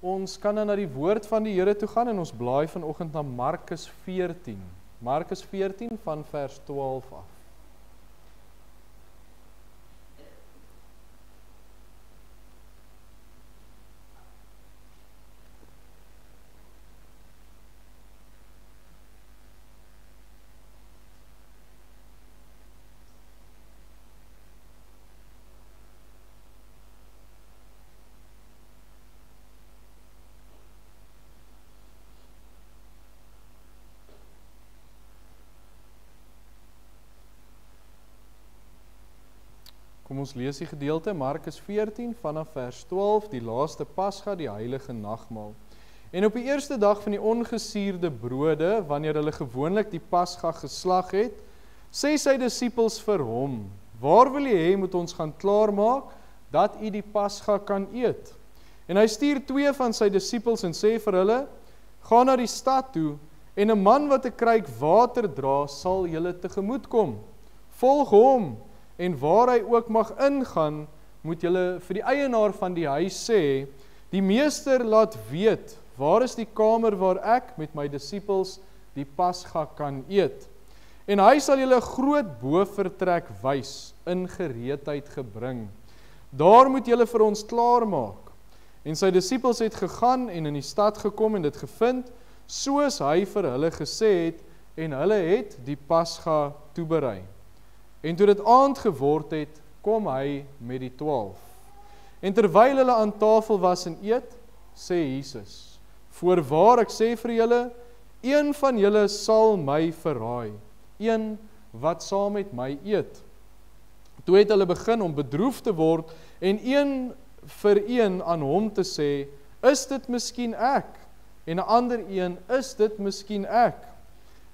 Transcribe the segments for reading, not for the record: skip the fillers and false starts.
Ons kan dan na die woord van die Here toe gaan en ons blaai vanoggend na Markus 14. Markus 14 van vers 12 af. Kom ons lees die gedeelte, Markus 14 vanaf vers 12, die laaste Pasga, die heilige nagmaal. En op die eerste dag van die ongesuurde brode, wanneer hulle gewoonlik die Pasga geslag het, sê sy disippels vir hom, waar wil jy hê moet ons gaan klaarmaak, dat u die Pasga kan eet? En hy stuur 2 van sy disippels en sê vir hulle, ga na die stad toe, en 'n man wat 'n kruik water dra, sal julle tegemoet kom. Volg hom, en waar hy ook mag ingaan, moet julle vir die eienaar van die huis sê, die meester laat weet, waar is die kamer waar ek met my disippels die Pasga kan eet? En hy sal julle 'n groot bovertrek wys, in gereedheid gebring. Daar moet julle vir ons klaarmaak. En sy disippels het gegaan en in die stad gekom en dit gevind, soos hy vir hulle gesê het, en hulle het die Pasga toeberei. En toe dit aand geword het, kom hy met die 12. En terwyl hulle aan tafel was en eet, sê Jesus, voorwaar ek sê vir julle, een van julle sal my verraai, een wat saam met my eet. Toe het hulle begin om bedroef te word, en een vir een aan hom te sê, is dit miskien ek? En 'n ander een, is dit miskien ek?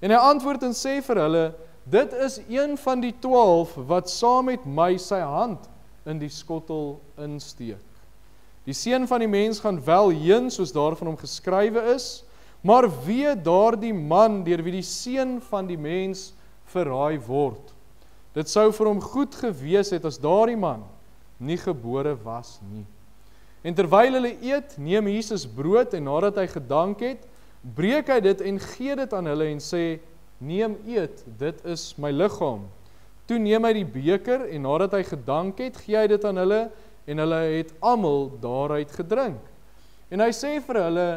En hy antwoord en sê vir hulle, dit is een van die 12 wat saam met my sy hand in die skottel insteek. Die seun van die mens gaan wel heen, soos daar van hom geskrywe is, maar wee daardie man deur wie die seun van die mens verraai word. Dit sou vir hom goed gewees het as daardie man nie gebore was nie. En terwyl hulle eet, neem Jesus brood en nadat hy gedank het, breek hy dit en gee dit aan hulle en sê, neem eet, dit is my liggaam. Toe neem hy die beker en nadat hy gedank het, gee hy dit aan hulle en hulle het almal daaruit gedrink. En hy sê vir hulle,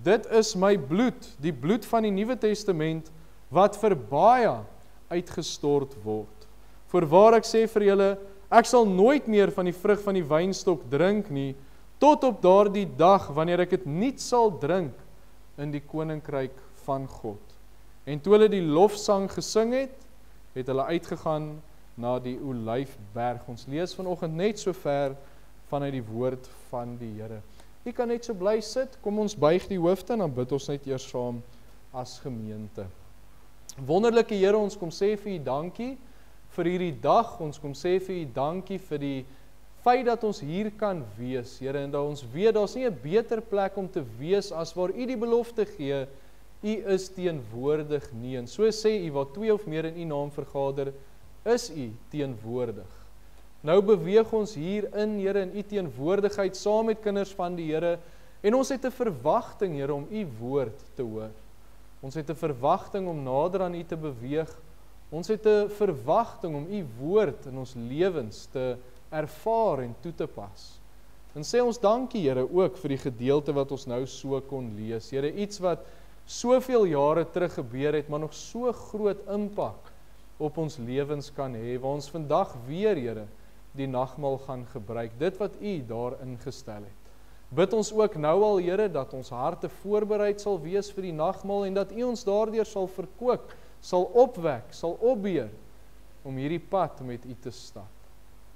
dit is my bloed, die bloed van die Nuwe Testament, wat vir baie uitgestort word. Voorwaar ek sê vir julle, ek sal nooit meer van die vrug van die wynstok drink nie, tot op daardie dag, wanneer ek dit nuut sal drink in die koninkryk van God. En toe hulle die lofsang gesing het, het hulle uitgegaan na die Olyfberg. Ons lees vanoggend net so ver vanuit die woord van die Here. Jy kan net so bly sit, kom ons buig die hoofde en dan bid ons net eers saam as gemeente. Wonderlike Here, ons kom sê vir U dankie vir hierdie dag, ons kom sê vir U dankie vir die feit dat ons hier kan wees, Here, en dat ons weet, daar's nie 'n beter plek om te wees as waar U die belofte gee, U is teenwoordig nie, en so sê U, waar 2 of meer in U naam vergader, is U teenwoordig. Nou beweeg ons hier in, Here, in U teenwoordigheid, saam met kinders van die Here, en ons het 'n verwagting, Here, om U woord te hoor. Ons het 'n verwagting om nader aan U te beweeg, ons het 'n verwagting om U woord in ons lewens te ervaar en toe te pas. En sê ons dankie, Here, ook vir die gedeelte wat ons nou so kon lees. Here, iets wat soveel jare terug gebeur het, maar nog so groot impak op ons lewens kan hê, waar ons vandag weer, Here, die nagmaal gaan gebruik, dit wat U daar ingestel het. Bid ons ook nou al, Here, dat ons harte voorbereid sal wees vir die nagmaal, en dat U ons daardeur sal verkoop, sal opwek, sal opbeer, om hierdie pad met U te stap.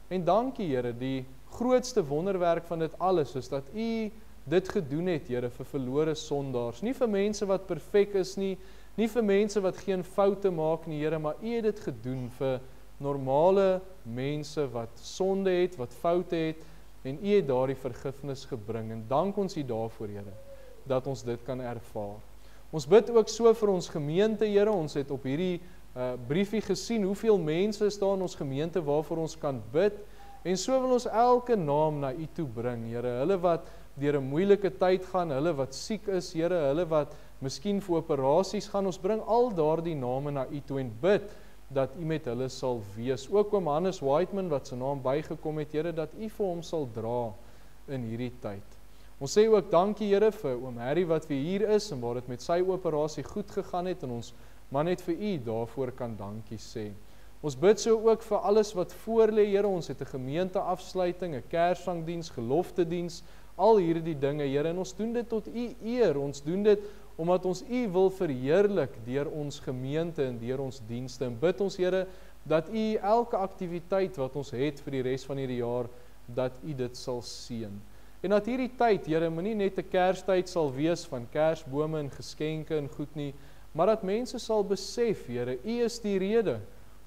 En dankie, Here, die grootste wonderwerk van dit alles is dat U dit gedoen het, Here, vir verlore sondaars. Nie vir mense wat perfek is nie, nie vir mense wat geen foute maak nie, Here, maar U het dit gedoen vir normale mense wat sonde het, wat foute het, en U het daardie vergifnis gebring. En dank ons U daarvoor, Here, dat ons dit kan ervaar. Ons bid ook so vir ons gemeente, Here, ons het op hierdie briefie gesien, hoeveel mense is daar in ons gemeente waarvoor ons kan bid, en so wil ons elke naam na U toe bring, Here, hulle wat deur 'n moeilike tyd gaan, hulle wat siek is, Here, hulle wat miskien vir operasies gaan, ons bring al daardie name na U toe en bid, dat U met hulle sal wees. Ook oom Hannes Whiteman, wat sy naam bygekom het, Here, dat U vir hom sal dra in hierdie tyd. Ons sê ook dankie, Here, vir oom Harry wat vir hier is, en waar dit met sy operasie goed gegaan het, en ons maar net vir U daarvoor kan dankie sê. Ons bid so ook vir alles wat voor lê, Here, ons het 'n gemeenteafsluiting, 'n Kerssangdiens, geloftediens, al hierdie dinge, Here, en ons doen dit tot U eer, ons doen dit omdat ons U wil verheerlik deur ons gemeente en deur ons dienste, en bid ons, Here, dat U elke aktiwiteit wat ons het vir die res van hierdie jaar, dat U dit sal seën. En dat hierdie tyd, Here, nie net 'n Kerstyd sal wees van kersbome en geskenke en goed nie, maar dat mense sal besef, Here, U is die rede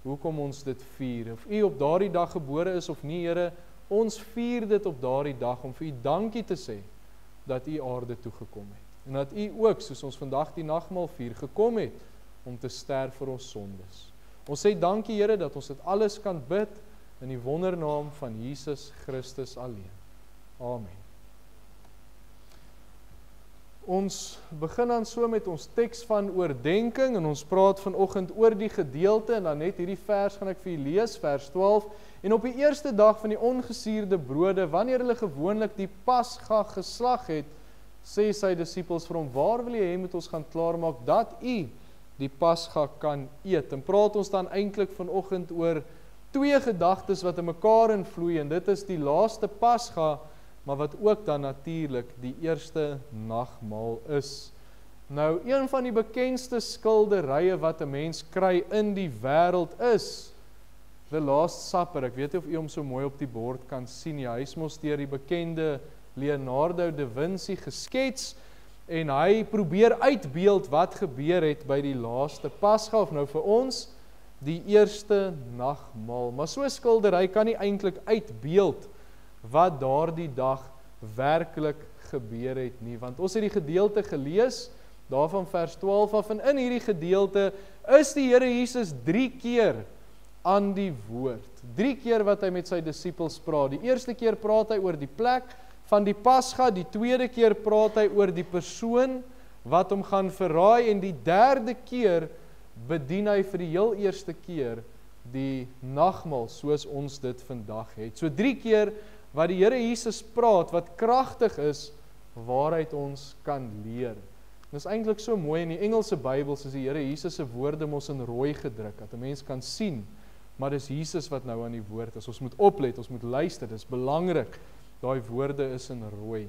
hoekom ons dit vier. Of U op daardie dag gebore is of nie, Here, ons vier dit op daardie dag om vir U dankie te sê dat U aarde toe gekom het. En dat U ook, soos ons vandag die nagmaal vier, gekom het om te sterf vir ons sondes. Ons sê dankie, Here, dat ons dit alles kan bid in die wondernaam van Jesus Christus alleen. Amen. Ons begin dan so met ons teks van oordenking, en ons praat vanoggend oor die gedeelte, en dan net hierdie vers gaan ek vir u lees, vers 12. En op die eerste dag van die ongesuurde brode, wanneer hulle gewoonlik die Pasga geslag het, sê sy disippels vir hom, waar wil jy hê moet ons gaan klaarmaak, dat u die Pasga kan eet? En praat ons dan eintlik vanoggend oor twee gedagtes wat in mekaar invloei, en dit is die laaste Pasga, maar wat ook dan natuurlik die eerste nagmaal is. Nou, een van die bekendste skilderye wat 'n mens kry in die wêreld is The Last Supper. Ek weet nie of u hom so mooi op die bord kan sien nie. Hy is mos deur die bekende Leonardo da Vinci geskets, en hy probeer uitbeeld wat gebeur het by die laaste Pasga, of nou vir ons die eerste nagmaal. Maar so 'n skildery kan nie eintlik uitbeeld wat daardie dag werklik gebeur het nie, want ons het die gedeelte gelees, daarvan vers 12 af, en in hierdie gedeelte is die Here Jesus 3 keer aan die woord. 3 keer wat hy met sy disippels praat. Die eerste keer praat hy oor die plek van die Pasga, die tweede keer praat hy oor die persoon wat hom gaan verraai, en die derde keer bedien hy vir die heel eerste keer die nagmaal, soos ons dit vandag het. So 3 keer wat die Here Jesus praat, wat kragtig is, waaruit ons kan leer. Dit is eintlik so mooi, in die Engelse Bybels is die Here Jesus se woorde mos in rooi gedruk, dat 'n mens kan sien, maar dis Jesus wat nou aan die woord is. Ons moet oplet, ons moet luister, dis belangrik, daai woorde is in rooi.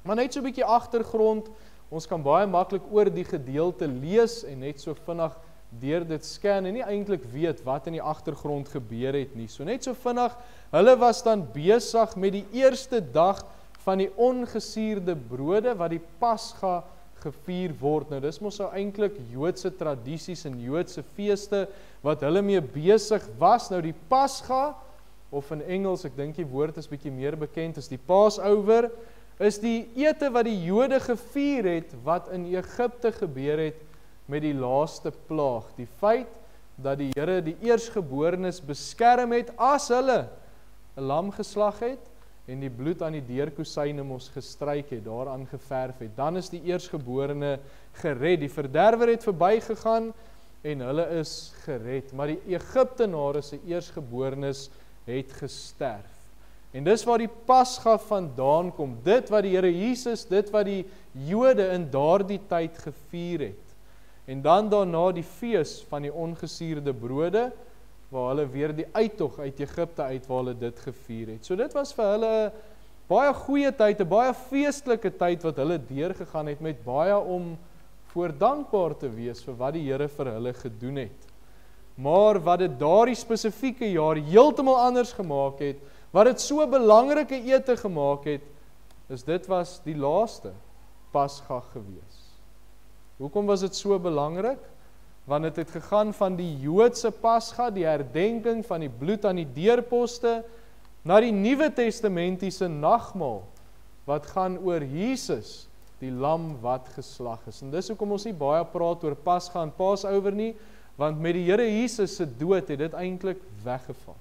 Maar net so 'n bietjie agtergrond, ons kan baie maklik oor die gedeelte lees, en net so vinnig deur dit scan, en nie eintlik weet wat in die agtergrond gebeur het nie. So net so vinnig, hulle was dan besig met die eerste dag van die ongesuurde brode, wat die Pasga gevier word. Nou dis mos nou eintlik Joodse tradisies en Joodse feeste, wat hulle mee besig was. Nou die Pasga, of in Engels, ek dink die woord is bietjie meer bekend as die Passover, is die ete wat die Jode gevier het, wat in Egipte gebeur het, met die laaste plaag, die feit dat die Here die eersgeborenes beskerm het as hulle 'n lam geslag het en die bloed aan die deurkosyne mos gestryk het, daaraan geverf het, dan is die eersgeborene gered. Die verderwer het verbygegaan en hulle is gered, maar die Egiptenare se eersgeborenes het gesterf. En dis waar die Pasga vandaan kom, dit wat die Here Jesus, dit wat die Jode in daardie tyd gevier het. En dan daarna die fees van die ongesuurde brode, waar hulle weer die uittog uit Egipte uit, waar hulle dit gevier het. So dit was vir hulle 'n baie goeie tyd, 'n baie feestelike tyd, wat hulle deurgegaan het, met baie om voor dankbaar te wees vir wat die Here vir hulle gedoen het. Maar wat dit daardie spesifieke jaar heeltemal anders gemaak het, wat dit so 'n belangrike ete gemaak het, is dit was die laaste Pasga gewees. Hoekom was dit so belangrik? Want dit het gegaan van die Joodse Pasga, die herdenking van die bloed aan die deurposte, na die Nuwe Testamentiese nagmaal, wat gaan oor Jesus, die lam wat geslag is. En dis hoekom ons nie baie praat oor Pasga en Passover nie, want met die Here Jesus se dood het dit eintlik weggeval.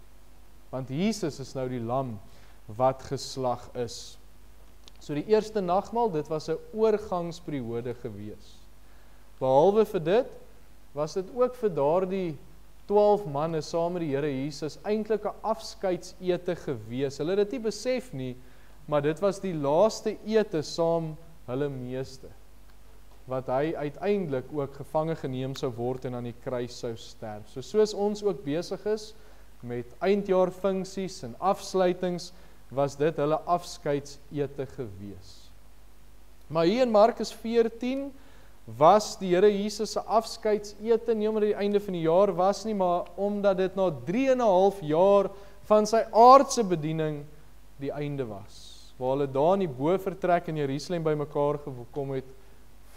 Want Jesus is nou die lam wat geslag is. So die eerste nagmaal, dit was 'n oorgangsperiode gewees. Behalwe vir dit, was dit ook vir daardie 12 manne saam met die Here Jesus eintlik 'n afskeidsete gewees. Hulle het dit nie besef nie, maar dit was die laaste ete saam hulle meester, wat hy uiteindelik ook gevange geneem sou word en aan die kruis sou sterf. So soos ons ook besig is met eindjaarfunksies en afsluitings, was dit hulle afskeidsete gewees. Maar hier in Markus 14 was die Here Jesus se afskeidsete nie omdat dit die einde van die jaar was nie, maar omdat dit na 3,5 jaar van sy aardse bediening die einde was. Waar hulle daar in die bovertrek in Jerusalem bymekaar gekom het,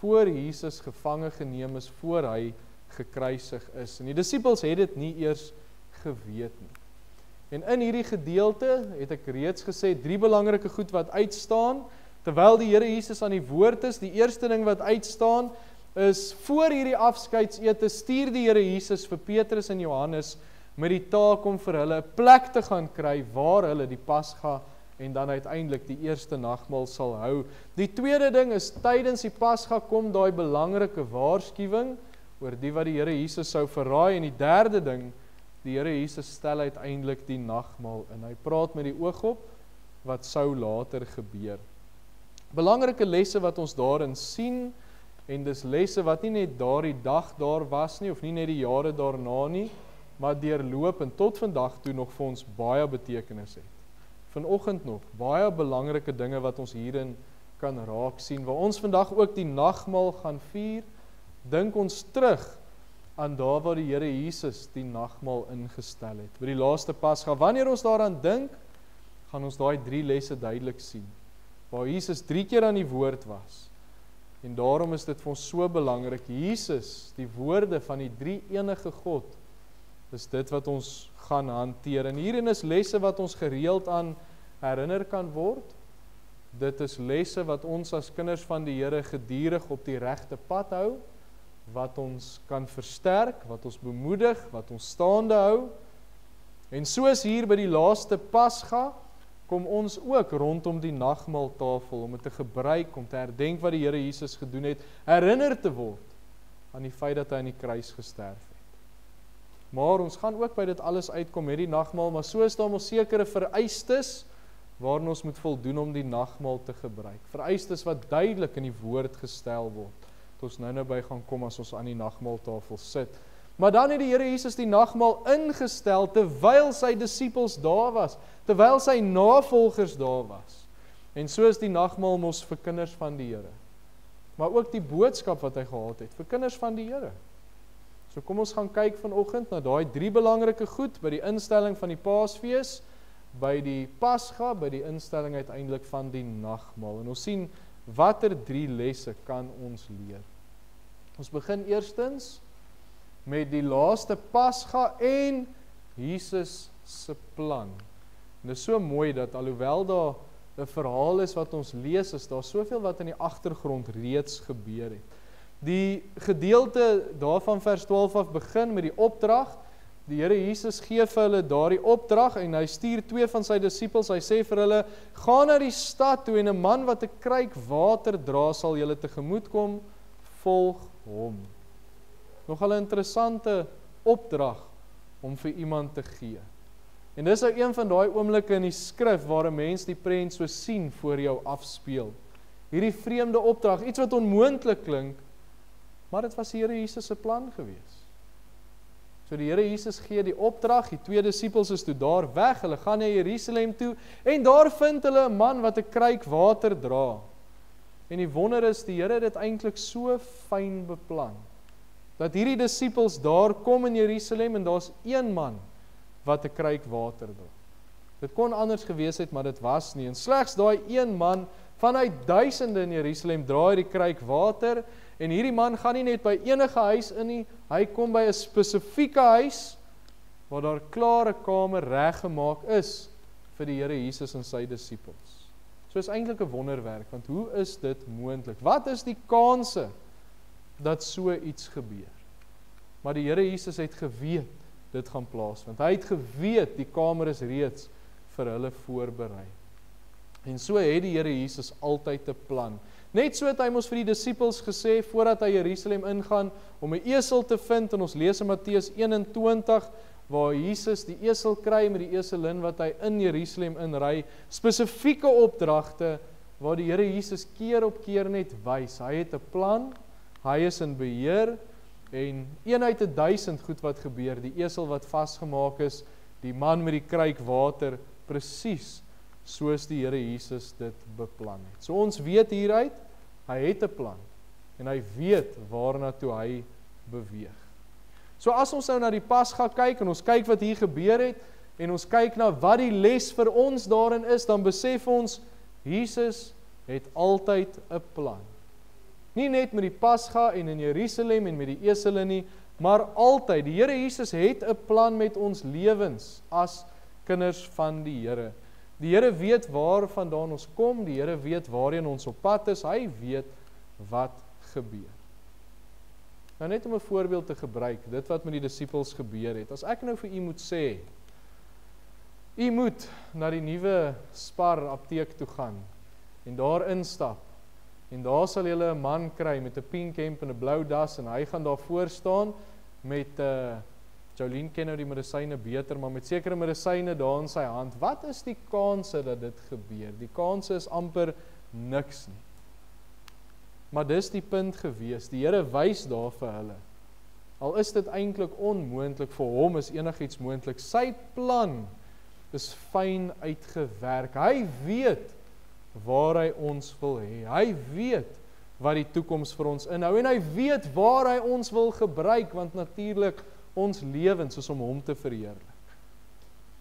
voor Jesus gevange geneem is, voor hy gekruisig is. En die disippels het dit nie eers geweet nie. En in hierdie gedeelte het ek reeds gesê 3 belangrike goed wat uitstaan, terwyl die Here Jesus aan die woord is. Die eerste ding wat uitstaan is, voor hierdie afskeidsete stuur die Here Jesus vir Petrus en Johannes met die taak om vir hulle 'n plek te gaan kry waar hulle die Pasga en dan uiteindelik die eerste nagmaal sal hou. Die tweede ding is, tydens die Pasga kom daai belangrike waarskuwing oor die wat die Here Jesus sou verraai. En die derde ding, die Here Jesus stel uiteindelik die nagmaal in. Hy praat met die oog op wat sou later gebeur. Belangrike lesse wat ons daarin sien, en dis lesse wat nie net daardie dag daar was nie, of nie net die jare daarna nie, maar deurloop en tot vandag toe nog vir ons baie betekenis het. Vanoggend nog, baie belangrike dinge wat ons hierin kan raak sien, waar ons vandag ook die nagmaal gaan vier, dink ons terug aan daar waar die Here Jesus die nagmaal ingestel het. By die laaste Pasga, wanneer ons daaraan dink, gaan ons daai 3 lesse duidelik sien, waar Jesus 3 keer aan die woord was. En daarom is dit vir ons so belangrik. Jesus, die woorde van die 3 enige God, is dit wat ons gaan hanteer. En hierin is lesse wat ons gereeld aan herinner kan word. Dit is lesse wat ons as kinders van die Here gedurig op die regte pad hou, wat ons kan versterk, wat ons bemoedig, wat ons staande hou. En soos hier by die laaste Pasga, kom ons ook rondom die nagmaaltafel om dit te gebruik, om te herdenk wat die Here Jesus gedoen het, herinner te word aan die feit dat hy aan die kruis gesterf het. Maar ons gaan ook by dit alles uitkom met die nagmaal, maar so is daar mos sekere vereistes waarin ons moet voldoen om die nagmaal te gebruik. Vereistes wat duidelik in die woord gestel word. Dat ons nou by gaan kom as ons aan die nagmaaltafel sit. Maar dan het die Here Jesus die nagmaal ingestel terwyl sy disippels daar was, terwyl sy navolgers daar was. En so is die nagmaal mos vir kinders van die Here. Maar ook die boodskap wat hy gehad het vir kinders van die Here. So kom ons gaan kyk vanoggend na daai 3 belangrike goed by die instelling van die Paasfees, by die Pasga, by die instelling uiteindelik van die nagmaal. En ons sien watter 3 lesse kan ons leer. Ons begin eerstens met die laaste Pasga en Jesus se plan. En dit is so mooi dat alhoewel daar 'n verhaal is wat ons lees, is daar soveel wat in die agtergrond reeds gebeur het. Die gedeelte daarvan vers 12 af begin met die opdrag. Die Here Jesus gee vir hulle daardie opdrag en hy stuur 2 van sy disippels. Hy sê vir hulle, gaan na die stad toe en 'n man wat 'n kruik water dra sal julle tegemoet kom, volg hom. Nogal 'n interessante opdrag om vir iemand te gee. En dis nou een van daai oomblikke in die skrif waar 'n mens die prent so sien voor jou afspeel. Hierdie vreemde opdrag, iets wat onmoontlik klink, maar dit was die Here Jesus se plan gewees. So die Here Jesus gee die opdrag, die 2 disippels is toe daar weg, hulle gaan na Jerusalem toe, en daar vind hulle 'n man wat 'n kruik water dra. En die wonder is, die Here het dit eintlik so fyn beplan, dat hierdie disippels daar kom in Jerusalem, en daar's 1 man wat 'n kruik water dra. Dit kon anders gewees het, maar dit was nie, en slegs daai 1 man, vanuit duisende in Jerusalem, dra hierdie kruik water, en hierdie man gaan nie net by enige huis in nie, hy kom by 'n spesifieke huis, waar daar klare kamer reggemaak is, vir die Here Jesus en sy disippels. So is eintlik 'n wonderwerk, want hoe is dit moontlik? Wat is die kanse, dat so iets gebeur? Maar die Here Jesus het geweet, dit gaan plaasvind. Hy het geweet, die kamer is reeds vir hulle voorberei. En so het die Here Jesus altyd 'n plan. Net so het hy ons vir die disippels gesê, voordat hy Jerusalem ingaan, om 'n esel te vind, en ons lees in Matteus 21, waar Jesus die esel kry met die eselin wat hy in Jerusalem inry, spesifieke opdragte, waar die Here Jesus keer op keer net wys. Hy het 'n plan, hy is in beheer, en 1 uit 1000 goed wat gebeur, die esel wat vasgemaak is, die man met die kruik water, presies soos die Here Jesus dit beplan het. So ons weet hieruit, hy het 'n plan, en hy weet waarna toe hy beweeg. So as ons nou na die Pasga kyk, en ons kyk wat hier gebeur het, en ons kyk na wat die les vir ons daarin is, dan besef ons, Jesus het altyd 'n plan. Nie net met die Pasga en in Jerusalem en met die esele nie, maar altyd. Die Here Jesus het 'n plan met ons lewens as kinders van die Here. Die Here weet waarvandaan ons kom, die Here weet waarheen ons op pad is, hy weet wat gebeur. Nou net om 'n voorbeeld te gebruik, dit wat met die disippels gebeur het. As ek nou vir u moet sê, u moet na die nuwe Spar apteek toe gaan, en daar instap, en daar sal julle 'n man kry met 'n pink hemp en 'n blou das, en hy gaan daar voor staan met Jolien ken nou die medisyne beter, maar met sekere medisyne daar in sy hand. Wat is die kanse dat dit gebeur? Die kanse is amper niks nie. Maar dis die punt gewees, die Here wys daar vir hulle. Al is dit eintlik onmoontlik, vir hom is enigiets moontlik. Sy plan is fyn uitgewerk. Hy weet waar hy ons wil hê. Hy weet wat die toekoms vir ons inhou, en hy weet waar hy ons wil gebruik, want natuurlik ons lewens is om hom te verheerlik.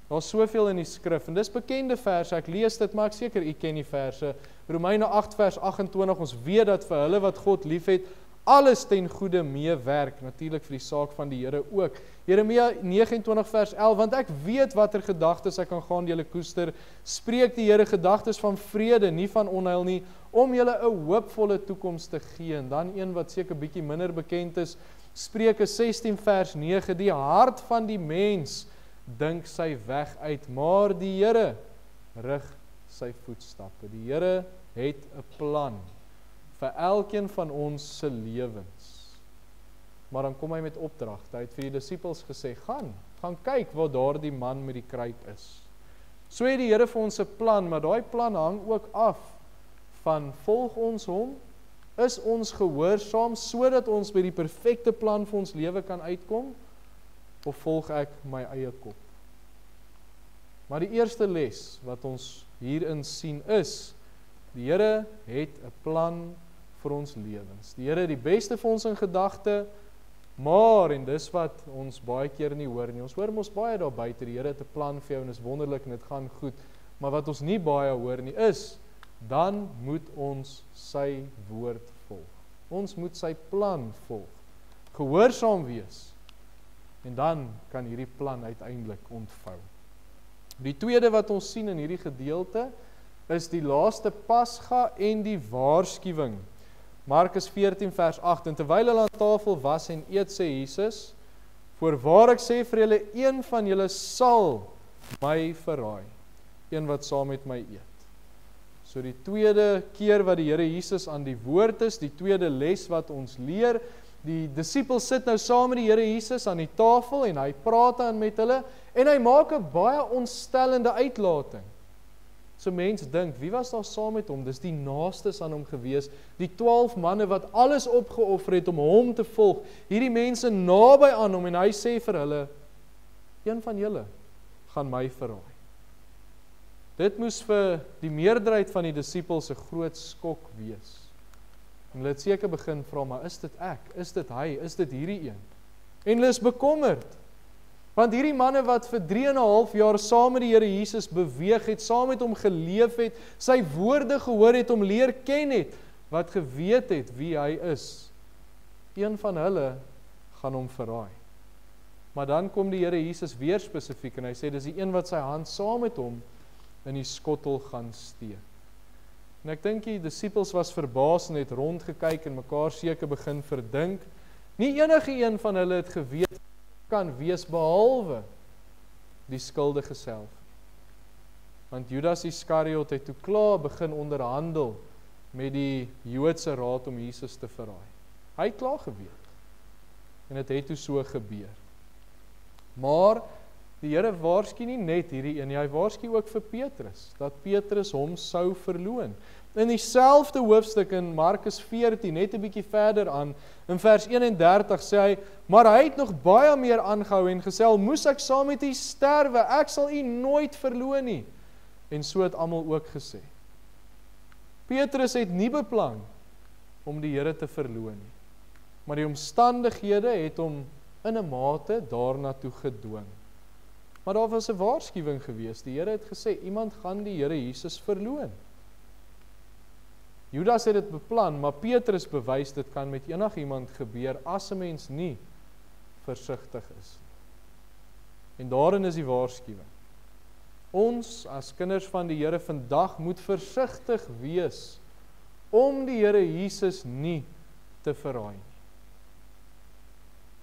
Daar's soveel in die skrif, en dis bekende verse, ek lees dit, maar ek seker u ken die verse. Romeine 8 vers 28, ons weet dat vir hulle wat God liefhet, alles ten goeie meewerk, natuurlik vir die saak van die Here ook. Jeremia 29 vers 11, want ek weet watter gedagtes ek aan gaan julle koester, spreek die Here gedagtes van vrede, nie van onheil nie, om julle 'n hoopvolle toekoms te gee. En dan een wat seker bietjie minder bekend is, Spreuke 16 vers 9, die hart van die mens dink sy weg uit, maar die Here rig sy voetstappe. Die Here het 'n plan vir elkeen van ons se lewens. Maar dan kom hy met opdragte. Hy het vir die disippels gesê, gaan kyk waar daardie man met die kruik is. So het die Here vir ons 'n plan, maar daai plan hang ook af van volg ons hom, is ons gehoorsaam sodat ons by die perfekte plan vir ons lewe kan uitkom, of volg ek my eie kop? Maar die eerste les wat ons hierin sien is, die Here het 'n plan vir ons lewens. Die Here het die beste vir ons in gedagte, maar, en dis wat ons baie keer nie hoor nie, ons hoor mos baie daar buite, die Here het 'n plan vir jou en is wonderlik en dit gaan goed, maar wat ons nie baie hoor nie is, dan moet ons sy woord volg. Ons moet sy plan volg, gehoorsaam wees, en dan kan hierdie plan uiteindelik ontvou. Die tweede wat ons sien in hierdie gedeelte, is die laaste Pasga en die waarskuwing. Markus 14 vers 8, en terwyl hulle aan tafel was en eet, sê Jesus, voorwaar ek sê vir julle, een van julle sal my verraai, een wat saam met my eet. So die tweede keer wat die Here Jesus aan die woord is, die tweede les wat ons leer, die disippels sit nou saam met die Here Jesus aan die tafel, en hy praat dan met hulle, en hy maak 'n baie ontstellende uitlating. So mens dink, wie was daar saam met hom? Dis die naastes aan hom gewees, die 12 manne wat alles opgeoffer het om hom te volg, hierdie mense naby aan hom, en hy sê vir hulle, een van julle gaan my verraai. Dit moes vir die meerderheid van die disippels 'n groot skok wees. En hulle het seker begin vra, maar is dit ek? Is dit hy? Is dit hierdie een? En hulle is bekommerd. Want hierdie manne wat vir 3,5 jaar saam met die Here Jesus beweeg het, saam met hom geleef het, sy woorde gehoor het, hom leer ken het, wat geweet het wie hy is, een van hulle gaan hom verraai. Maar dan kom die Here Jesus weer spesifiek, en hy sê, dis die een wat sy hand saam met hom in die skottel gaan steek. En ek dink die disippels was verbaas en het rondgekyk en mekaar seker begin verdink. Nie enige een van hulle het geweet kan wees behalwe die skuldige self. Want Judas Iskariot het toe klaar begin onderhandel met die Joodse raad om Jesus te verraai. Hy het klaar geweet. En dit het toe so gebeur. Maar die Here waarsku nie net hierdie een, hy waarsku ook vir Petrus, dat Petrus hom sou verloon. In dieselfde hoofstuk in Markus 14, net 'n bietjie verder aan, in vers 31 sê hy, maar hy het nog baie meer aangehou en gesê, moes ek saam met u sterwe, ek sal u nooit verloon nie. En so het almal ook gesê. Petrus het nie beplan om die Here te verloon nie, maar die omstandighede het hom in 'n mate daarna toe gedwing. Maar daar was 'n waarskuwing gewees. Die Here het gesê, iemand gaan die Here Jesus verloon. Judas het dit beplan, maar Petrus bewys dit kan met enigiemand gebeur as 'n mens nie versigtig is. En daarin is die waarskuwing. Ons as kinders van die Here vandag moet versigtig wees om die Here Jesus nie te verraai nie.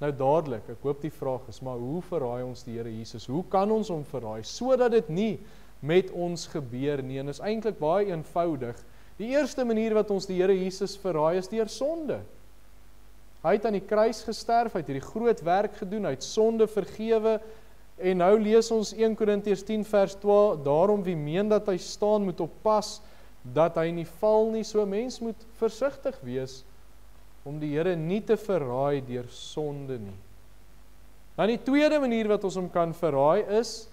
Nou dadelik, ek hoop die vraag is, maar hoe verraai ons die Here Jesus? Hoe kan ons hom verraai, sodat dit nie met ons gebeur nie? En is eintlik baie eenvoudig. Die eerste manier wat ons die Here Jesus verraai is deur sonde. Hy het aan die kruis gesterf, hy het hierdie groot werk gedoen, hy het sonde vergewe, en nou lees ons 1 Korintiërs 10 vers 12, daarom wie meen dat hy staan moet oppas, dat hy nie val nie, so 'n mens moet versigtig wees, om die Here nie te verraai deur sonde nie. Dan die tweede manier wat ons hom kan verraai is,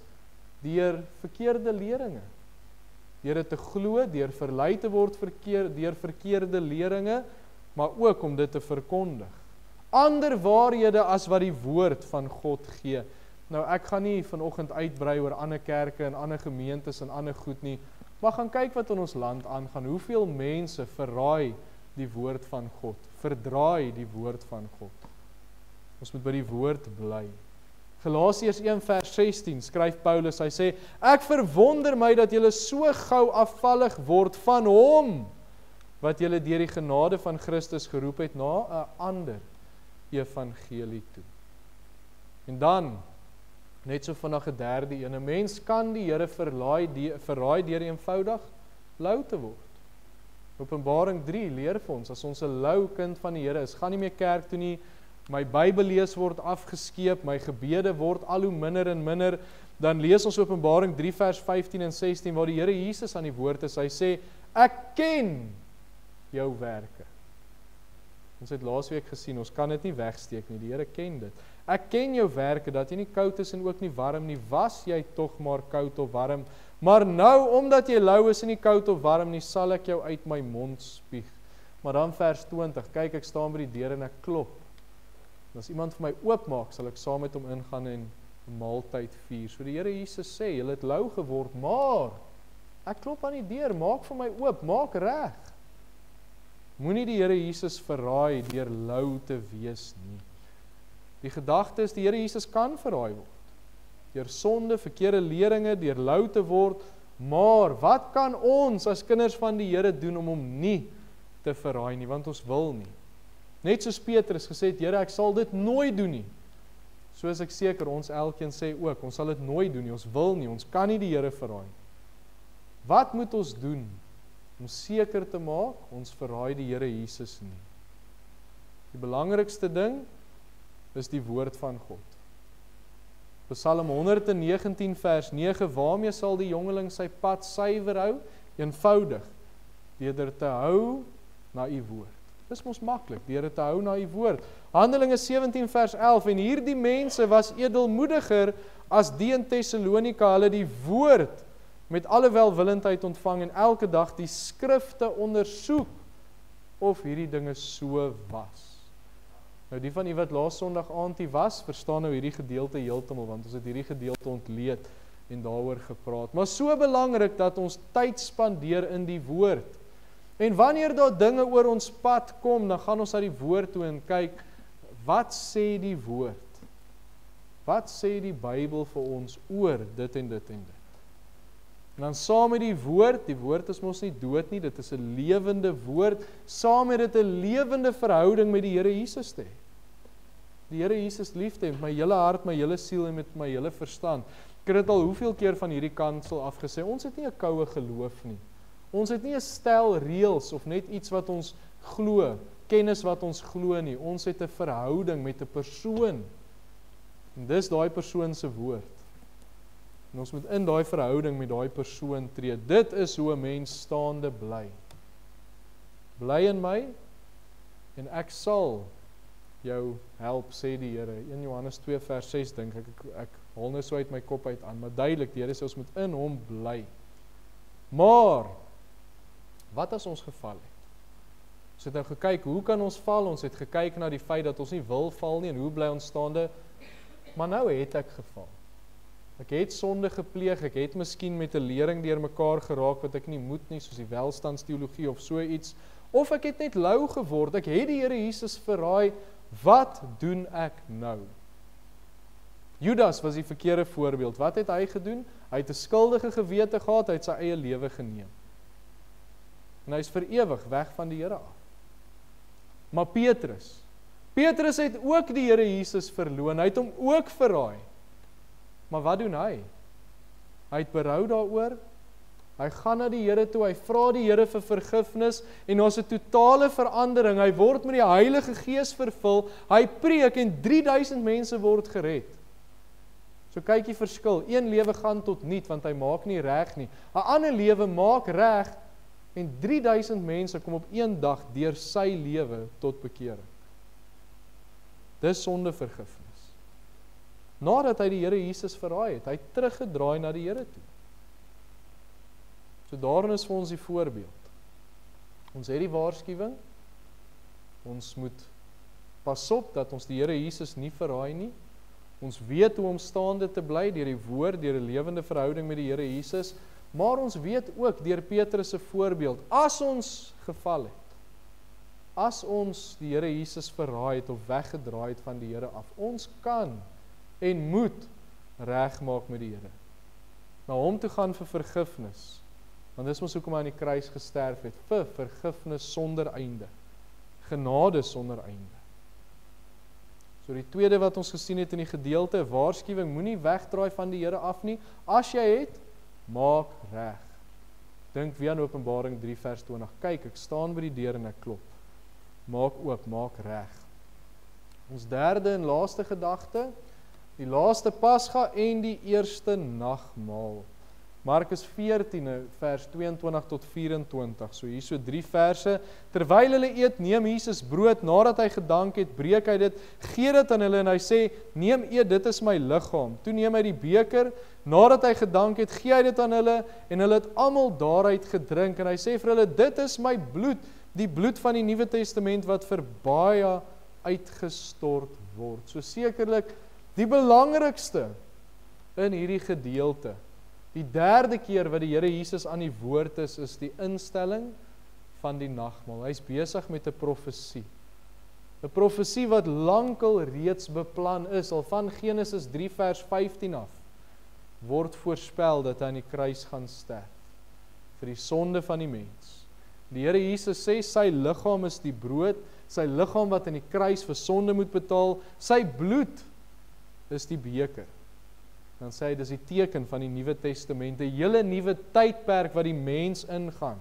deur verkeerde leringe. Deur dit te glo, deur verlei te word deur verkeerde leringe, maar ook om dit te verkondig. Ander waarhede as wat die woord van God gee. Nou ek gaan nie vanoggend uitbrei oor ander kerke en ander gemeentes en ander goed nie, maar gaan kyk wat in ons land aangaan. Hoeveel mense verraai die woord van God, verdraai die woord van God. Ons moet by die woord bly. Galasiërs 1 vers 16 skryf Paulus, hy sê, ek verwonder my dat julle so gou afvallig word van hom, wat julle deur die genade van Christus geroep het na 'n ander evangelie toe. En dan, net so vandag 'n derde een, 'n mens kan die Here verraai deur eenvoudig lou te word. Openbaring 3 leer vir ons, as ons 'n lou kind van die Here is, gaan nie meer kerk toe nie, my Bybel lees word afgeskeep, my gebede word al hoe minder en minder, dan lees ons Openbaring 3 vers 15 en 16, waar die Here Jesus aan die woord is, hy sê, ek ken jou werke. Ons het laasweek gesien, ons kan dit nie wegsteek nie, die Here ken dit. Ek ken jou werke, dat jy nie koud is en ook nie warm nie, was jy tog maar koud of warm, maar nou, omdat jy lou is en nie koud of warm nie, sal ek jou uit my mond spieg. Maar dan vers 20, kyk, ek staan by die deur en ek klop. En as iemand vir my oopmaak, sal ek saam met hom ingaan en 'n maaltyd vier. So die Here Jesus sê, julle het lou geword, maar ek klop aan die deur, maak vir my oop, maak reg. Moenie die Here Jesus verraai deur lou te wees nie. Die gedagte is, die Here Jesus kan verraai word. Deur sonde, verkeerde leringe, deur lou te word, maar wat kan ons as kinders van die Here doen om hom nie te verraai nie, want ons wil nie. Net soos Petrus gesê het, Here, ek sal dit nooit doen nie. Soos ek seker ons elkeen sê ook, ons sal dit nooit doen nie, ons wil nie, ons kan nie die Here verraai. Wat moet ons doen om seker te maak, ons verraai die Here Jesus nie? Die belangrikste ding is die woord van God. Psalm 119 vers 9, waarmee sal die jongeling sy pad suiwer hou? Eenvoudig, deur te hou na u woord. Dis mos maklik, deur te hou na u woord. Handelinge 17 vers 11, en hierdie mense was edelmoediger as die in Thessalonika, hulle die woord met alle welwillendheid ontvang en elke dag die skrifte ondersoek of hierdie dinge so was. Nou die van u wat laas Sondag aand hier was, verstaan nou hierdie gedeelte heeltemal, want ons het hierdie gedeelte ontleed en daaroor gepraat. Maar so belangrik dat ons tyd spandeer in die woord. En wanneer daar dinge oor ons pad kom, dan gaan ons na die woord toe en kyk, wat sê die woord? Wat sê die Bybel vir ons oor dit en dit en dit? En dan saam met die woord is mos nie dood nie, dit is 'n lewende woord, saam met dit 'n lewende verhouding met die Here Jesus te hê. Die Here Jesus lief te hê met my hele hart, my hele siel en met my hele verstand. Ek het dit al hoeveel keer van hierdie kansel afgesê, ons het nie 'n koue geloof nie. Ons het nie 'n stel reëls of net iets wat ons glo, kennis wat ons glo nie. Ons het 'n verhouding met 'n persoon. En dis daai persoon se woord. En ons moet in daai verhouding met daai persoon tree. Dit is hoe 'n mens staande bly. Bly in my en ek sal jou help, sê die Here. 1 Johannes 2 vers 6 dink ek haal nou so uit my kop uit aan, maar duidelik, die Here sê ons moet in hom bly. Maar wat as ons geval het? Ons het nou gekyk, hoe kan ons val? Ons het gekyk na die feit dat ons nie wil val nie en hoe bly ons staande? Maar nou het ek geval. Ek het sonde gepleeg, ek het miskien met 'n lering deur mekaar geraak wat ek nie moet nie, soos die welstandsteologie of so iets, of ek het net lou geword, ek het die Here Jesus verraai, wat doen ek nou? Judas was die verkeerde voorbeeld. Wat het hy gedoen? Hy het 'n skuldige gewete gehad, hy het sy eie lewe geneem. En hy is vir ewig weg van die Here af. Maar Petrus het ook die Here Jesus verloon, hy het hom ook verraai. Maar wat doen hy? Hy het berou daaroor, hy gaan na die Here toe, hy vra die Here vir vergifnis, en daar's 'n totale verandering, hy word met die Heilige Gees vervul, hy preek en 3000 mense word gered. So kyk die verskil, een lewe gaan tot niet, want hy maak nie reg nie, 'n ander lewe maak reg, en 3000 mense kom op een dag deur sy lewe tot bekering. Dis sondevergifnis. Nadat hy die Here Jesus verraai het, hy het teruggedraai na die Here toe. So daarin is vir ons die voorbeeld. Ons het die waarskuwing, ons moet pas op dat ons die Here Jesus nie verraai nie. Ons weet hoe om staande te bly deur die woord, deur 'n lewende verhouding met die Here Jesus, maar ons weet ook deur Petrus se voorbeeld, as ons geval het, as ons die Here Jesus verraai het of weggedraai het van die Here af, ons kan en moet regmaak met die Here. Na hom toe gaan vir vergifnis, want dis mos hoekom hy aan die kruis gesterf het, vir vergifnis sonder einde, genade sonder einde. So die tweede wat ons gesien het in die gedeelte, waarskuwing, moenie wegdraai van die Here af nie, as jy het, maak reg. Dink weer aan Openbaring 3 vers 20, kyk, ek staan by die deur en ek klop, maak oop, maak reg. Ons derde en laaste gedagte, die laaste Pasga en die eerste nagmaal. Markus 14 vers 22 tot 24, so hier so 3 verse. Terwyl hulle eet, neem Jesus brood, nadat hy gedank het, breek hy dit, gee dit aan hulle en hy sê, neem eet, dit is my liggaam. Toe neem hy die beker, nadat hy gedank het, gee hy dit aan hulle en hulle het almal daaruit gedrink en hy sê vir hulle, dit is my bloed, die bloed van die Nuwe Testament wat vir baie uitgestort word. So sekerlik die belangrikste in hierdie gedeelte, die derde keer wat die Here Jesus aan die woord is die instelling van die nagmaal. Hy is besig met 'n profesie. 'n Profesie wat lankal reeds beplan is, al van Genesis 3 vers 15 af, word voorspel dat hy aan die kruis gaan sterf, vir die sonde van die mens. Die Here Jesus sê, sy liggaam is die brood, sy liggaam wat aan die kruis vir sonde moet betaal, sy bloed is die beker. Dan sê hy, dis die teken van die Nuwe Testament, 'n hele nuwe tydperk wat die mens ingaan.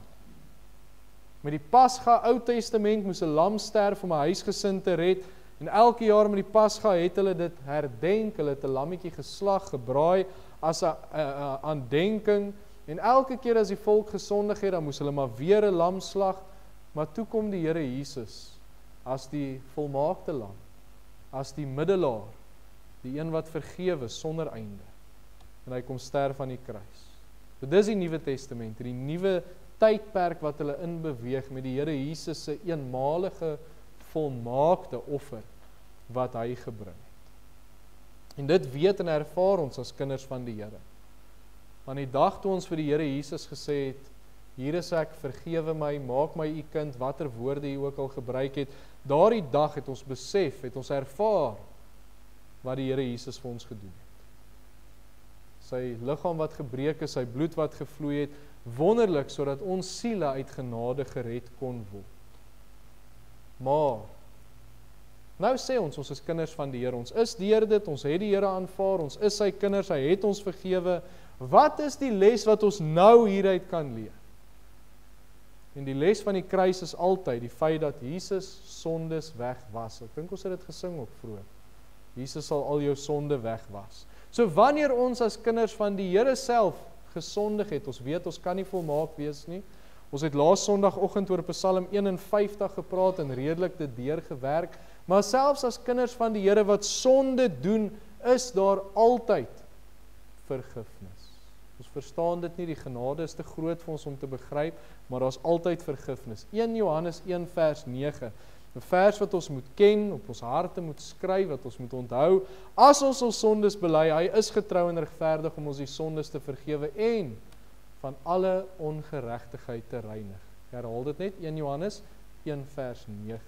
Met die Pasga Ou Testament moes 'n lam sterf om 'n huisgesin te red, en elke jaar met die Pasga het hulle dit herdenk, hulle het 'n lammetjie geslag, gebraai, as 'n aandenking, en elke keer as die volk gesondig het, dan moes hulle maar weer 'n lam slag, maar toe kom die Here Jesus, as die volmaakte lam, as die middelaar, die een wat vergewe sonder einde, en hy kom sterf aan die kruis. So dis die Nuwe Testament, die nuwe tydperk wat hulle inbeweeg met die Here Jesus se eenmalige, volmaakte offer wat hy gebring het. En dit weet en ervaar ons as kinders van die Here. Want die dag toe ons vir die Here Jesus gesê het, hier is ek, vergewe my, maak my u kind, watter woorde hy ook al gebruik het, daardie dag het ons besef, het ons ervaar wat die Here Jesus vir ons gedoen het. Sy liggaam wat gebreek is, sy bloed wat gevloei het, wonderlik, sodat ons siele uit genade gered kon word. Maar, Nou sê ons is kinders van die Here, ons is deur dit, ons het die Here aanvaar, ons is sy kinders, hy het ons vergewe. Wat is die les wat ons nou hieruit kan leer? En die les van die kruis is altyd die feit dat Jesus sondes wegwas. Ek dink ons het dit gesing ook vroeër. Jesus sal al jou sonde wegwas. So wanneer ons as kinders van die Here self gesondig het, ons weet ons kan nie volmaak wees nie. Ons het laas Sondagoggend oor Psalm 51 gepraat en redelik dit deurgewerk, maar selfs as kinders van die Here wat sonde doen, is daar altyd vergifnis. Ons verstaan dit nie, die genade is te groot vir ons om te begryp, maar daar is altyd vergifnis. 1 Johannes 1 vers 9, 'n vers wat ons moet ken, op ons harte moet skryf, wat ons moet onthou, as ons sondes bely, hy is getrou en regverdig om ons die sondes te vergewe en van alle ongeregtigheid te reinig. Ek herhaal dit net, 1 Johannes 1 vers 9.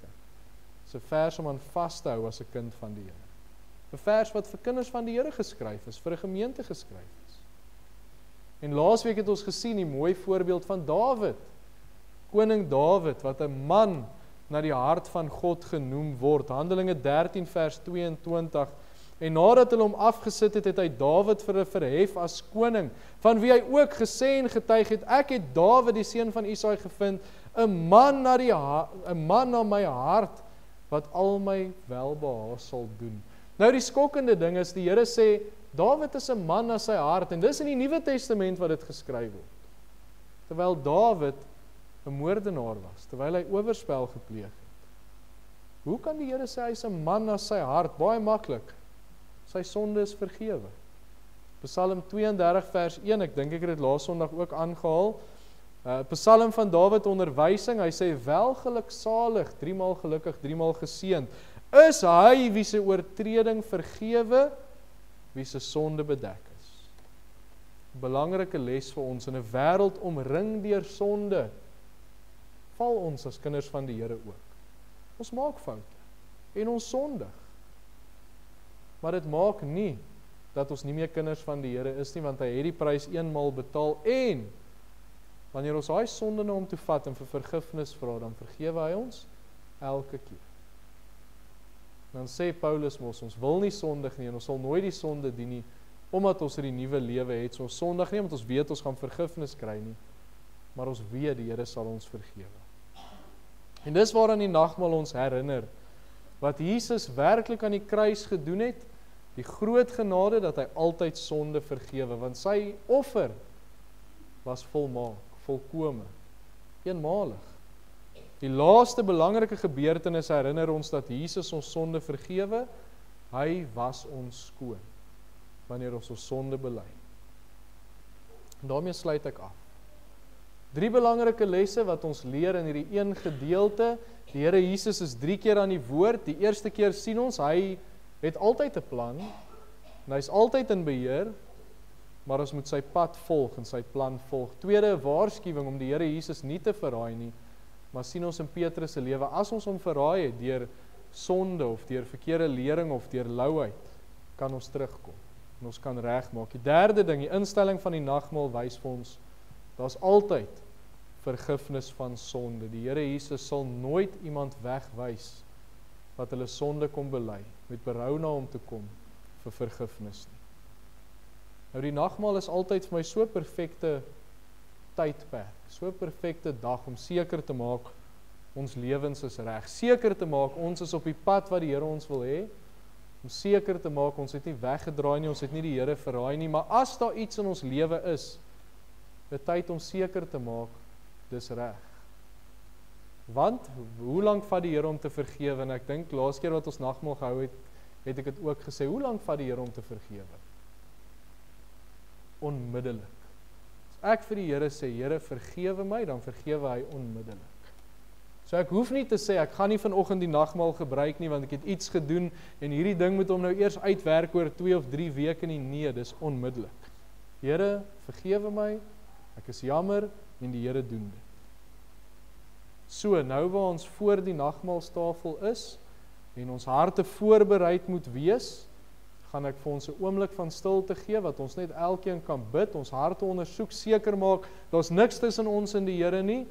Dis 'n vers om aan vas te hou as 'n kind van die Here. 'n Vers wat vir kinders van die Here geskryf is, vir 'n gemeente geskryf is. En laasweek het ons gesien die mooi voorbeeld van Dawid. Koning Dawid, wat 'n man na die hart van God genoem word. Handelinge 13 vers 22. En nadat hulle hom afgesit het, het hy Dawid verhef as koning, van wie hy ook gesê en getuig het, ek het Dawid, die seun van Isaai, gevind, 'n man na my hart, wat al my welbehae sal doen. Nou die skokkende ding is, die Here sê, Dawid is 'n man na sy hart, en dis in die Nuwe Testament wat dit geskryf word. Terwyl Dawid 'n moordenaar was, terwyl hy oorspel gepleeg het. Hoe kan die Here sê hy is 'n man na sy hart? Baie maklik. Sy sonde is vergewe. Psalm 32 vers 1, ek dink ek het dit laas Sondag ook aangehaal. Psalm van Dawid onderwysing, hy sê, welgeluksalig, 3 maal gelukkig, 3 maal geseënd, is hy wie sy oortreding vergewe, wie sy sonde bedek is. Belangrike les vir ons, in 'n wêreld omring deur sonde, val ons as kinders van die Here ook. Ons maak foute, en ons sondig. Maar dit maak nie, dat ons nie meer kinders van die Here is nie, want hy het die prys eenmaal betaal, en wanneer ons daai sonde na hom toe vat en vir vergifnis vra, dan vergewe hy ons elke keer. Dan sê Paulus mos, ons wil nie sondig nie, en ons sal nooit die sonde dien nie, omdat ons die nuwe lewe het. So ons sondig nie, omdat ons weet ons gaan vergifnis kry nie, maar ons weet die Here sal ons vergewe. En dis waaraan die nagmaal ons herinner, wat Jesus werklik aan die kruis gedoen het, die groot genade dat hy altyd sonde vergewe, want sy offer was volmaak, volkome, eenmalig. Die laaste belangrike gebeurtenis herinner ons dat Jesus ons sonde vergewe, hy was ons skoon, wanneer ons sonde bely. En daarmee sluit ek af. 3 belangrike lesse wat ons leer in hierdie een gedeelte. Die Here Jesus is 3 keer aan die woord. Die eerste keer sien ons, hy het altyd 'n plan, en hy is altyd in beheer, maar ons moet sy pad volg en sy plan volg. Tweede waarskuwing om die Here Jesus nie te verraai nie, maar sien ons in Petrus se lewe, as ons hom verraai het deur sonde of deur verkeerde lering of deur louheid, kan ons terugkom en ons kan regmaak. Die derde ding, die instelling van die nagmaal wys vir ons, daar's altyd vergifnis van sonde. Die Here Jesus sal nooit iemand wegwys wat hulle sonde kom bely, met berou na hom te kom vir vergifnis nie. Nou die nagmaal is altyd vir my so perfekte tydperk, so perfekte dag om seker te maak ons lewens is reg, seker te maak ons is op die pad wat die Here ons wil hê, om seker te maak ons het nie weggedraai nie, ons het nie die Here verraai nie, maar as daar iets in ons lewe is, dit tyd om seker te maak, dis reg. Want, hoe lank vat die Here om te vergewe? En ek dink, laas keer wat ons nagmaal gehou het, het ek dit ook gesê, hoe lank vat die Here om te vergewe? Onmiddellik. As ek vir die Here sê, Here vergewe my, dan vergewe hy onmiddellik. So ek hoef nie te sê, ek gaan nie vanoggend die nagmaal gebruik nie, want ek het iets gedoen, en hierdie ding moet hom nou eers uitwerk oor 2 of 3 weke nie. Nee, dis onmiddellik. Here, vergewe my, ek is jammer, en die Here doen dit. So, nou waar ons voor die nagmaalstafel is, en ons harte voorbereid moet wees, gaan ek vir ons 'n oomblik van stilte gee, wat ons net elkeen kan bid, ons harte ondersoek, seker maak, daar's niks tussen ons en die Here nie,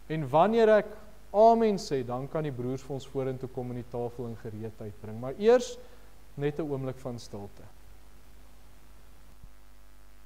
en wanneer ek amen sê, dan kan die broers vir ons vorentoe kom en die tafel in gereedheid bring. Maar eers net 'n oomblik van stilte.